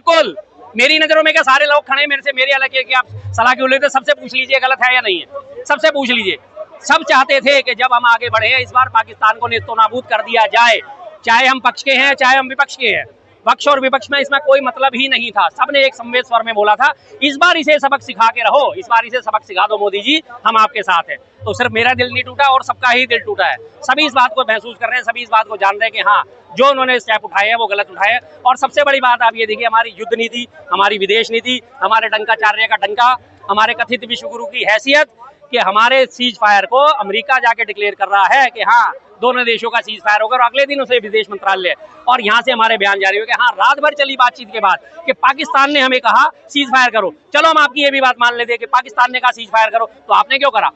बिल्कुल मेरी नजरों में क्या सारे लोग खड़े मेरे से मेरे अलग कि आप सलाह क्यों लेते, सबसे पूछ लीजिए गलत है या नहीं है, सबसे पूछ लीजिए। सब चाहते थे कि जब हम आगे बढ़े इस बार पाकिस्तान को नेस्तनाबूद कर दिया जाए, चाहे हम पक्ष के हैं चाहे हम विपक्ष के हैं। पक्ष और विपक्ष में इसमें कोई मतलब ही नहीं था, सबने एक संवेद स्वर में बोला था इस बार इसे सबक सिखा के रहो, इस बार इसे सबक सिखा दो मोदी जी, हम आपके साथ हैं। तो सिर्फ मेरा दिल नहीं टूटा और सबका ही दिल टूटा है। सभी इस बात को महसूस कर रहे हैं, सभी इस बात को जान रहे हैं कि हाँ जो उन्होंने स्टेप उठाए हैं वो गलत उठाए हैं। और सबसे बड़ी बात आप ये देखिए, हमारी युद्ध नीति, हमारी विदेश नीति, हमारे डंकाचार्य का डंका, हमारे कथित विश्वगुरु की हैसियत कि हमारे सीज फायर को अमेरिका जाके डिक्लेयर कर रहा है कि हाँ दोनों देशों का सीज फायर होगा, और अगले दिन उसे विदेश मंत्रालय और यहाँ से हमारे बयान जारी हो गए। हाँ रात भर चली बातचीत के बाद कि पाकिस्तान ने हमें कहा सीज फायर करो, चलो हम आपकी ये भी बात मान लेते हैं कि पाकिस्तान ने कहा सीज फायर करो, तो आपने क्यों करा?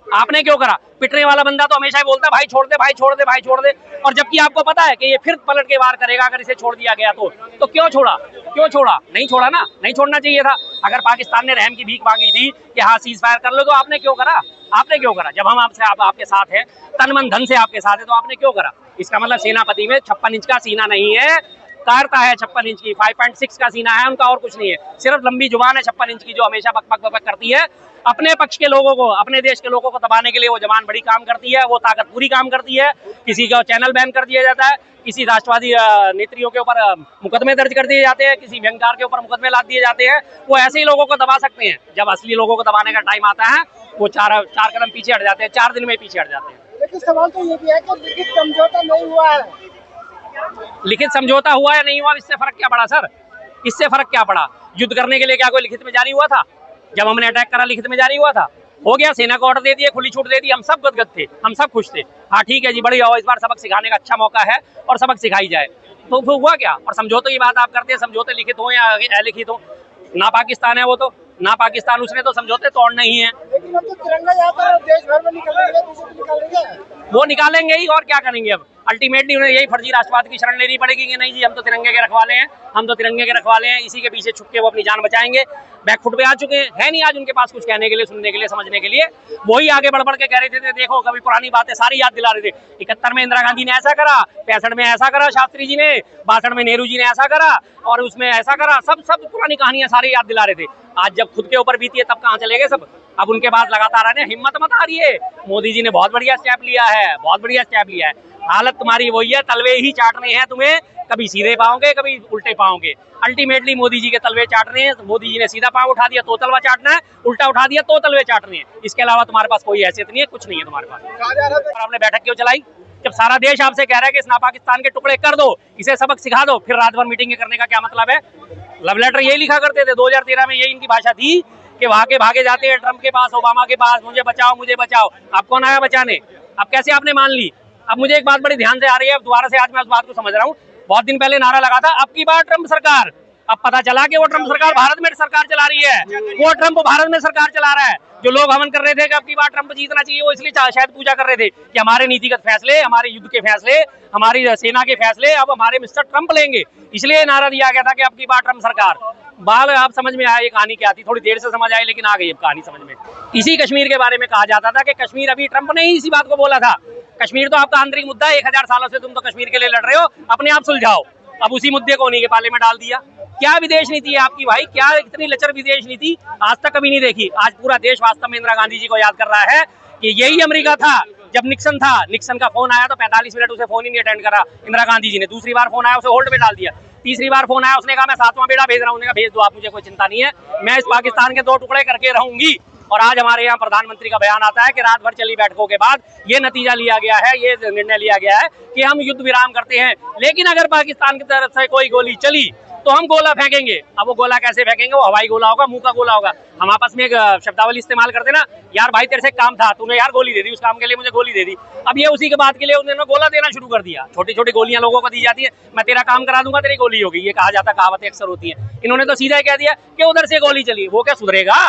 आपने क्यों करा? पिटने वाला बंदा तो हमेशा ही बोलता है भाई छोड़ दे, भाई छोड़ दे, भाई छोड़ दे, और जबकि आपको पता है कि ये फिर पलट के वार करेगा अगर इसे छोड़ दिया गया तो क्यों छोड़ा? क्यों छोड़ा? नहीं छोड़ा ना, नहीं छोड़ना चाहिए था। अगर पाकिस्तान ने रहम की भीख मांगी थी कि हाँ सीज फायर कर लो, तो आपने क्यों करा? आपने क्यों करा? जब हम आपके साथ है, तन मन धन से आपके साथ है, तो आपने क्यों करा? इसका मतलब सेनापति में 56 इंच का सीना नहीं है, कारता है 56 इंच की, 5.6 का सीना है उनका, और कुछ नहीं है। सिर्फ लंबी जुबान है 56 इंच की जो हमेशा बक बक बक करती है। अपने पक्ष के लोगों को, अपने देश के लोगों को दबाने के लिए वो जबान बड़ी काम करती है, वो ताकत पूरी काम करती है। किसी का चैनल बैन कर दिया जाता है, किसी राष्ट्रवादी नेत्रियों के ऊपर मुकदमे दर्ज कर दिए जाते हैं, किसी व्यंगकार के ऊपर मुकदमे लाद दिए जाते हैं। वो ऐसे ही लोगों को दबा सकते हैं। जब असली लोगों को दबाने का टाइम आता है वो चार कदम पीछे हट जाते हैं, 4 दिन में पीछे हट जाते हैं। लेकिन सवाल तो ये भी है कि लिखित समझौता नहीं हुआ है। लिखित समझौता हुआ या नहीं हुआ, इससे फर्क क्या पड़ा सर? इससे फर्क क्या पड़ा? युद्ध करने के लिए क्या कोई लिखित में जारी हुआ था? जब हमने अटैक करा लिखित में जारी हुआ था? हो गया, सेना को ऑर्डर दे दिए, खुली छूट दे दी, हम सब गदगद थे, हम सब खुश थे। हाँ ठीक है जी, बढ़िया हो, इस बार सबक सिखाने का अच्छा मौका है और सबक सिखाई जाए। तो फिर हुआ क्या? और समझौते की बात आप करते हैं, समझौते लिखित हो या अलिखित हो, ना पाकिस्तान है वो तो ना पाकिस्तान, उसने तो समझौते तोड़ने ही है। लेकिन अब तो तिरंगा यहाँ पर देश भर में निकालेंगे, वो निकालेंगे ही, और क्या करेंगे? अब अल्टीमेटली उन्हें यही फर्जी राष्ट्रवाद की शरण लेनी पड़ेगी कि नहीं जी हम तो तिरंगे के रखवाले हैं, हम तो तिरंगे के रखवाले हैं, इसी के पीछे छुप के वो अपनी जान बचाएंगे। बैकफुट पे आ चुके हैं, है नहीं आज उनके पास कुछ कहने के लिए, सुनने के लिए, समझने के लिए। वही आगे बढ़ बढ़ के कह रहे थे, देखो कभी पुरानी बातें सारी याद दिला रहे थे। 71 में इंदिरा गांधी ने ऐसा करा, 65 में ऐसा करा शास्त्री जी ने, 62 में नेहरू जी ने ऐसा करा, और उसमें ऐसा करा, सब पुरानी कहानियां सारी याद दिला रहे थे। आज जब खुद के ऊपर बीती है तब कहाँ चले गए सब? अब उनके बाद लगातार आ रहे हैं, हिम्मत मत हारिए, मोदी जी ने बहुत बढ़िया स्टेप लिया है, बहुत बढ़िया स्टेप लिया है। हालत तुम्हारी वही है, तलवे ही चाटने हैं तुम्हें, कभी सीधे पाओगे कभी उल्टे पाओगे। अल्टीमेटली मोदी जी के तलवे चाटने हैं। मोदी जी ने सीधा पाँव उठा दिया तो तलवा चाटना है, उल्टा उठा दिया तो तलवे चाटने हैं। इसके अलावा तुम्हारे पास कोई हैसियत नहीं है, कुछ नहीं है तुम्हारे पास। आपने बैठक क्यों चलाई? जब सारा देश आपसे कह रहा है कि इस नापाकिस्तान के टुकड़े कर दो, इसे सबक सिखा दो, फिर रात भर मीटिंग करने का क्या मतलब है? लव लेटर यही लिखा करते थे 2013 में, यही इनकी भाषा थी कि वहां के भागे जाते हैं ट्रंप के पास, ओबामा के पास, मुझे बचाओ मुझे बचाओ। अब कौन आया बचाने? अब कैसे आपने मान ली? अब मुझे एक बात बड़ी ध्यान से आ रही है, अब दोबारा से आज मैं उस बात को समझ रहा हूँ। बहुत दिन पहले नारा लगा था अब की बार ट्रंप सरकार, अब पता चला कि वो ट्रंप सरकार भारत में सरकार चला रही है, वो ट्रंप भारत में सरकार चला रहा है। जो लोग हवन कर रहे थे कि अब की बार ट्रंप जीतना चाहिए, वो इसलिए शायद पूजा कर रहे थे कि हमारे नीतिगत फैसले, हमारे युद्ध के फैसले, हमारी सेना के फैसले अब हमारे मिस्टर ट्रंप लेंगे, इसलिए नारा दिया गया था कि अब की बार ट्रंप सरकार। बाल आप समझ में आया ये कहानी क्या थी? थोड़ी देर से समझ आई लेकिन आ गई अब कहानी समझ में। इसी कश्मीर के बारे में कहा जाता था कि कश्मीर, अभी ट्रंप ने ही इसी बात को बोला था, कश्मीर तो आपका आंतरिक मुद्दा है, 1000 सालों से तुम तो कश्मीर के लिए लड़ रहे हो, अपने आप सुलझाओ। अब उसी मुद्दे को उन्हीं के पाले में डाल दिया। क्या विदेश नीति है आपकी भाई? क्या इतनी लचर विदेश नीति आज तक कभी नहीं देखी। आज पूरा देश वास्तव में इंदिरा गांधी जी को याद कर रहा है कि यही अमेरिका था जब निक्सन था। निक्सन का फोन आया तो 45 मिनट उसे फोन ही नहीं अटेंड करा इंदिरा गांधी जी ने। दूसरी बार फोन आया उसे होल्ड पे डाल दिया। तीसरी बार फोन आया उसने कहा मैं 7वां बेड़ा भेज रहा हूँ, भेज दो आप, मुझे कोई चिंता नहीं है, मैं इस पाकिस्तान के 2 टुकड़े करके रहूंगी। और आज हमारे यहाँ प्रधानमंत्री का बयान आता है कि रात भर चली बैठकों के बाद ये नतीजा लिया गया है, ये निर्णय लिया गया है कि हम युद्ध विराम करते हैं, लेकिन अगर पाकिस्तान की तरफ से कोई गोली चली तो हम गोला फेंकेंगे। अब वो गोला कैसे फेंकेंगे? वो हवाई गोला होगा, मुंह का गोला होगा। हम आपस में एक शब्दावली इस्तेमाल करते ना, यार भाई तेरे से काम था, तूने यार गोली दे दी, उस काम के लिए मुझे गोली दे दी। अब ये उसी के बाद के लिए उन्होंने गोला देना शुरू कर दिया। छोटी छोटी गोलियां लोगों को दी जाती है, मैं तेरा काम करा दूंगा तेरी गोली होगी, ये कहा जाता, कहावतें अक्सर होती है। इन्होंने तो सीधा कह दिया कि उधर से गोली चली। वो क्या सुधरेगा?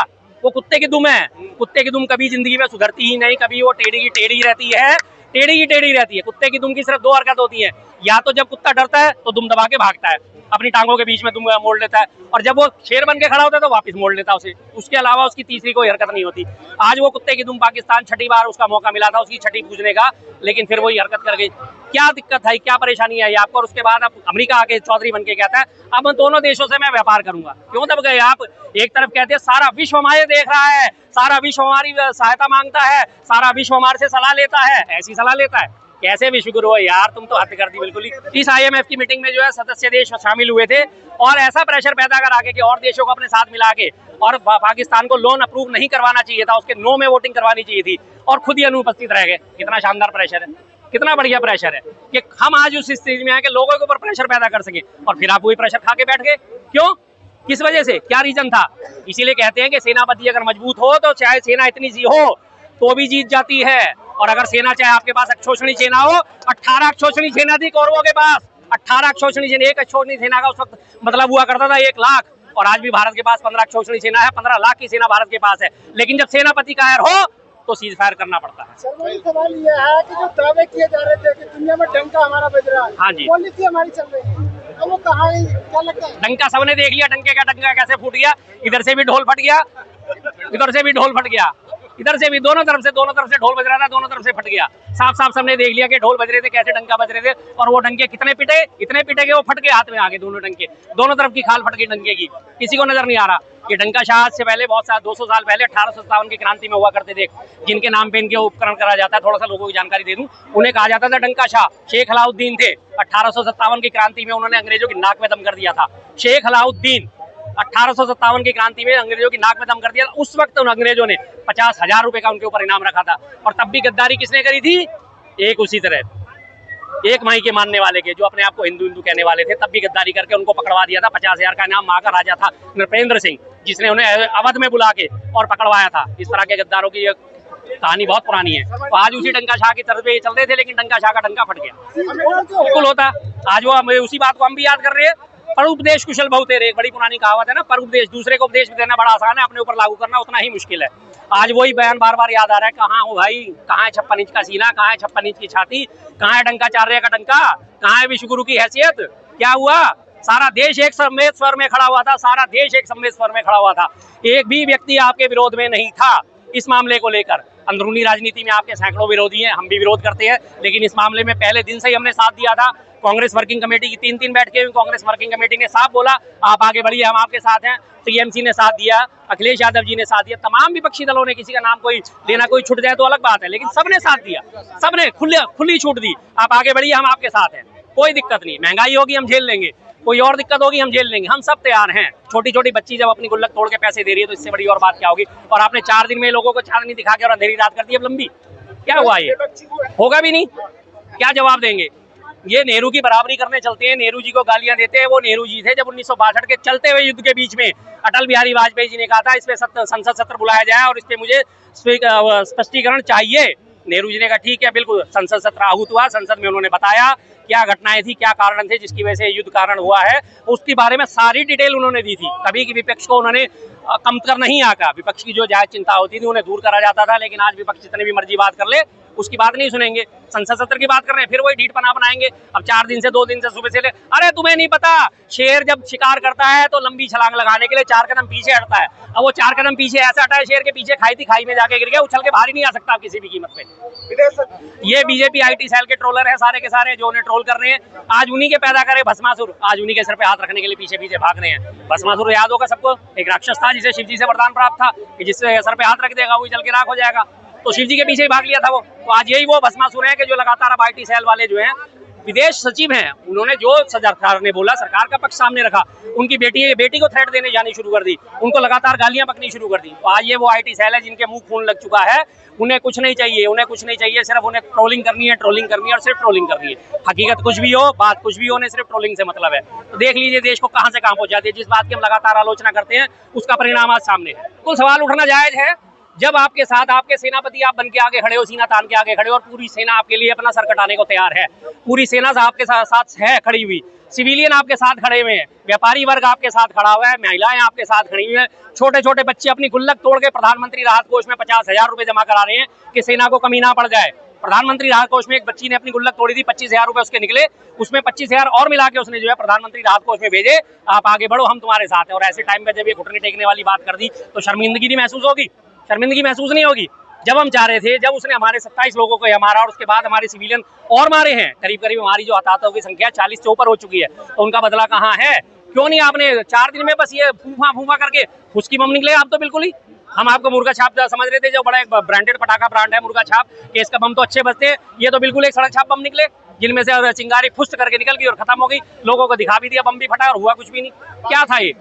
वो कुत्ते की दुम है। कुत्ते की दुम कभी जिंदगी में सुधरती ही नहीं, कभी वो टेढ़ी की टेढ़ी रहती है, टेढ़ी की टेढ़ी रहती है। कुत्ते की दुम की सिर्फ 2 हरकत होती है, या तो जब कुत्ता डरता है तो दुम दबा के भागता है, अपनी टांगों के बीच में तुम मोड़ लेता है, और जब वो शेर बन के खड़ा होता है तो वापस मोड़ लेता है उसे। उसके अलावा उसकी तीसरी कोई हरकत नहीं होती। आज वो कुत्ते की दुम पाकिस्तान छठी बार उसका मौका मिला था उसकी छठी पूछने का, लेकिन फिर वही हरकत कर गई। क्या दिक्कत है, क्या परेशानी है आपको? और उसके बाद अब अमेरिका आके चौधरी बन के कहता है अब दोनों देशों से मैं व्यापार करूंगा। क्यों दब गए आप? एक तरफ कहते हैं सारा विश्व हमारे देख रहा है, सारा विश्व हमारी सहायता मांगता है, सारा विश्व हमारे से सलाह लेता है। ऐसी सलाह लेता है? कैसे विश्वगुरु हो यार, तुम तो हद कर दी बिल्कुल ही। इस IMF की मीटिंग में जो है सदस्य देश शामिल हुए थे और ऐसा प्रेशर पैदा कर आके कि और देशों को अपने साथ मिला के और पाकिस्तान को लोन अप्रूव नहीं करवाना चाहिए था, उसके नो में वोटिंग करवानी चाहिए थी, और खुद ही अनुपस्थित रह गए। कितना शानदार प्रेशर है, कितना बढ़िया प्रेशर है कि हम आज उस स्थिति में आए कि लोगों के ऊपर प्रेशर पैदा कर सके, और फिर आप वही प्रेशर खा के बैठ गए। क्यों? किस वजह से? क्या रीजन था? इसीलिए कहते हैं कि सेनापति अगर मजबूत हो तो चाहे सेना इतनी सी हो तो भी जीत जाती है, और अगर सेना चाहे आपके पास अक्षोषणी सेना हो, 18 अक्षोषणी सेना थी कौरवों के पास, 18 अक्षोषणी सेना। एक अक्षोषणी सेना का उस वक्त मतलब हुआ करता था 1 लाख, और आज भी भारत के पास 15 अक्षोषणी सेना है, 15 लाख की सेना भारत के पास है। लेकिन जब सेनापति कायर हो तो सीज फायर करना पड़ता है। सवाल यह है कि जो दावे किए जा रहे थे कि दुनिया में डंका हमारा बज रहा है, हाँ जी, पॉलिसी हमारी चल रही है, तो वो कहाँ है? क्या लगता है? डंका सबने देख लिया, डंका कैसे फूट गया। इधर से भी ढोल फट गया, इधर से भी ढोल फट गया, इधर से भी, दोनों तरफ से ढोल बज रहा था, दोनों तरफ से फट गया। साफ साफ सबने देख लिया कि ढोल बज रहे थे, कैसे डंका बज रहे थे, और वो डंके कितने पिटे, इतने पिटे कि वो फट के हाथ में आ गए दोनों डंके, दोनों तरफ की खाल फट गई डंके की। किसी को नजर नहीं आ रहा ये डंका शाह से पहले बहुत साल 200 साल पहले 1857 की क्रांति में हुआ करते थे, जिनके नाम पे इनके उपकरण करा जाता है। थोड़ा सा लोगों की जानकारी दे दूं, उन्हें कहा जाता था डंका शाह। शेख अलाउद्दीन थे, 1857 की क्रांति में उन्होंने अंग्रेजों की नाक में दम कर दिया था। शेख अलाउद्दीन 1857 की क्रांति में अंग्रेजों की नाक में दम कर दिया। उस वक्त उन अंग्रेजों ने 50,000 रुपए का उनके ऊपर इनाम रखा था, और तब भी गद्दारी किसने करी थी? एक उसी तरह एक माई के मानने वाले के, जो अपने आप को हिंदू कहने वाले थे, तब भी गद्दारी करके उनको पकड़वा दिया था। 50,000 का इनाम। वहां का राजा था नृपेंद्र सिंह, जिसने उन्हें अवध में बुला के और पकड़वाया था। इस तरह के गद्दारों की कहानी बहुत पुरानी है। तो आज उसी डंका शाह की तरफ चल रहे थे, लेकिन डंका शाह का डंका फट गया। बिल्कुल होता। आज वो उसी बात को हम भी याद कर रहे हैं। पर उपदेश कुशल बहुतेरे, एक बड़ी पुरानी कहावत है ना, पर उपदेश, दूसरे को उपदेश देना बड़ा आसान है, अपने ऊपर लागू करना उतना ही मुश्किल है। आज वही बयान बार बार याद आ रहा है। कहाँ हो भाई? कहाँ है 56 इंच का सीना? कहाँ है 56 इंच की छाती? कहाँ है डंकाचार्य का डंका? कहाँ है विश्वगुरु की हैसियत? क्या हुआ? सारा देश एक सम्मेत स्वर में खड़ा हुआ था, सारा देश एक सम्मेत स्वर में खड़ा हुआ था। एक भी व्यक्ति आपके विरोध में नहीं था इस मामले को लेकर। अंदरूनी राजनीति में आपके सैकड़ों विरोधी हैं, हम भी विरोध करते हैं, लेकिन इस मामले में पहले दिन से ही हमने साथ दिया था। कांग्रेस वर्किंग कमेटी की 3 बैठकें हुई। कांग्रेस वर्किंग कमेटी ने साफ बोला आप आगे बढ़िए, हम आपके साथ हैं। TMC ने साथ दिया, अखिलेश यादव जी ने साथ दिया, तमाम विपक्षी दलों ने, किसी का नाम कोई लेना कोई छूट जाए तो अलग बात है, लेकिन सबने साथ दिया, सबने खुली छूट दी। आप आगे बढ़िए, हम आपके साथ हैं, कोई दिक्कत नहीं। महंगाई होगी हम झेल लेंगे, कोई और दिक्कत होगी हम झेल लेंगे, हम सब तैयार हैं। छोटी छोटी बच्ची जब अपनी गुल्लक तोड़ के पैसे दे रही है तो इससे बड़ी और बात क्या होगी? और आपने 4 दिन में लोगों को चांदनी दिखा के और अंधेरी रात कर दी अब लंबी। क्या हुआ? ये होगा भी नहीं, क्या जवाब देंगे? ये नेहरू की बराबरी करने चलते हैं, नेहरू जी को गालियां देते हैं। वो नेहरू जी थे जब 1962 के चलते हुए युद्ध के बीच में अटल बिहारी वाजपेयी जी ने कहा था इस पे संसद सत्र बुलाया जाए और इस पे मुझे स्पष्टीकरण चाहिए। नेहरू जी ने कहा ठीक है, बिल्कुल। संसद सत्र आहूत हुआ, संसद में उन्होंने बताया क्या घटनाएं थी, क्या कारण थे जिसकी वजह से युद्ध कारण हुआ है, उसके बारे में सारी डिटेल उन्होंने दी थी। कभी की विपक्ष को उन्होंने कम कर नहीं आका। विपक्ष की जो जायज चिंता होती थी उन्हें दूर करा जाता था, लेकिन आज विपक्ष जितनी भी मर्जी बात कर ले उसकी बात नहीं सुनेंगे। संसद सत्र की बात कर रहे हैं, फिर वही ढीठ पना बनाएंगे। अब 4 दिन से 2 दिन से सुबह से ले, अरे तुम्हें नहीं पता, शेर जब शिकार करता है तो लंबी छलांग लगाने के लिए 4 कदम पीछे हटता है। अब वो 4 कदम पीछे ऐसा हटा है, शेर के पीछे खाई में जाके गिर गया, उछल के बाहर ही नहीं आ सकता किसी भी कीमत पे। ये बीजेपी IT सेल के ट्रोलर है सारे के सारे, जो उन्हें ट्रोल कर रहे हैं। आज उन्हीं के पैदा करे भस्मासुर, आज उन्हीं के सर पे हाथ रखने के लिए पीछे पीछे भाग रहे हैं। भस्मासुर याद होगा सबको, एक राक्षस था जिसे शिव जी से वरदान प्राप्त था कि जिससे सर पे हाथ रख देगा वो जल के राख हो जाएगा, तो शिव जी के पीछे ही भाग लिया था वो। तो आज यही वो भस्मासुर है कि जो लगातार अब IT सेल वाले जो हैं, विदेश सचिव हैं, उन्होंने जो सरकार ने बोला, सरकार का पक्ष सामने रखा, उनकी बेटी को थ्रेट देने जानी शुरू कर दी, उनको लगातार गालियां बकनी शुरू कर दी। तो आज ये वो IT सेल है जिनके मुंह खून लग चुका है। उन्हें कुछ नहीं चाहिए, उन्हें कुछ नहीं चाहिए, सिर्फ उन्हें ट्रोलिंग करनी है, ट्रोलिंग करनी है और सिर्फ ट्रोलिंग करनी है। हकीकत कुछ भी हो, बात कुछ भी हो, उन्हें सिर्फ ट्रोलिंग से मतलब है। तो देख लीजिए देश को कहां से कहां पहुंचाती है। जिस बात की हम लगातार आलोचना करते हैं उसका परिणाम आज सामने है। कुछ सवाल उठना जायज है जब आपके साथ आपके सेनापति आप बन के आगे खड़े हो, सीना तान के आगे खड़े हो, और पूरी सेना आपके लिए अपना सर कटाने को तैयार है। पूरी सेना आपके साथ है खड़ी हुई, सिविलियन आपके साथ खड़े हुए हैं, व्यापारी वर्ग आपके साथ खड़ा हुआ है, महिलाएं आपके साथ खड़ी हुई हैं, छोटे छोटे बच्चे अपनी गुल्लक तोड़ के प्रधानमंत्री राहत कोष में 50,000 रुपए जमा करा रहे हैं कि सेना को कमी ना पड़ जाए। प्रधानमंत्री राहत कोष में एक बच्ची ने अपनी गुल्लक तोड़ी थी, 25,000 रुपए उसके निकले, उसमें 25,000 और मिला के उसने जो है प्रधानमंत्री राहत कोष में भेजे, आप आगे बढ़ो, हम तुम्हारे साथ हैं। और ऐसे टाइम पे जब ये घुटने टेकने वाली बात कर दी तो शर्मिंदगी नहीं महसूस होगी? शर्मिंदगी महसूस नहीं होगी? जब हम चाह रहे थे, जब उसने हमारे 27 लोगों को मारा और उसके बाद हमारे सिविलियन और मारे हैं, करीब करीब हमारी जो हताहतों की संख्या 40 से ऊपर हो चुकी है, तो उनका बदला कहाँ है? क्यों नहीं आपने 4 दिन में बस ये फूफा करके उसकी बम निकले? आप तो बिल्कुल ही, हम आपको मुर्गा छाप समझ रहे थे, जो बड़ा एक ब्रांडेड पटाखा ब्रांड है मुर्गा छाप, कि इसका बम तो अच्छे बजते हैं, ये तो बिल्कुल एक सड़क छाप बम निकले, जिनमें से चिंगारी फुस्ट करके निकल गई और खत्म हो गई, लोगों को दिखा भी दिया, बम भी फटा और हुआ कुछ भी नहीं। क्या था ये?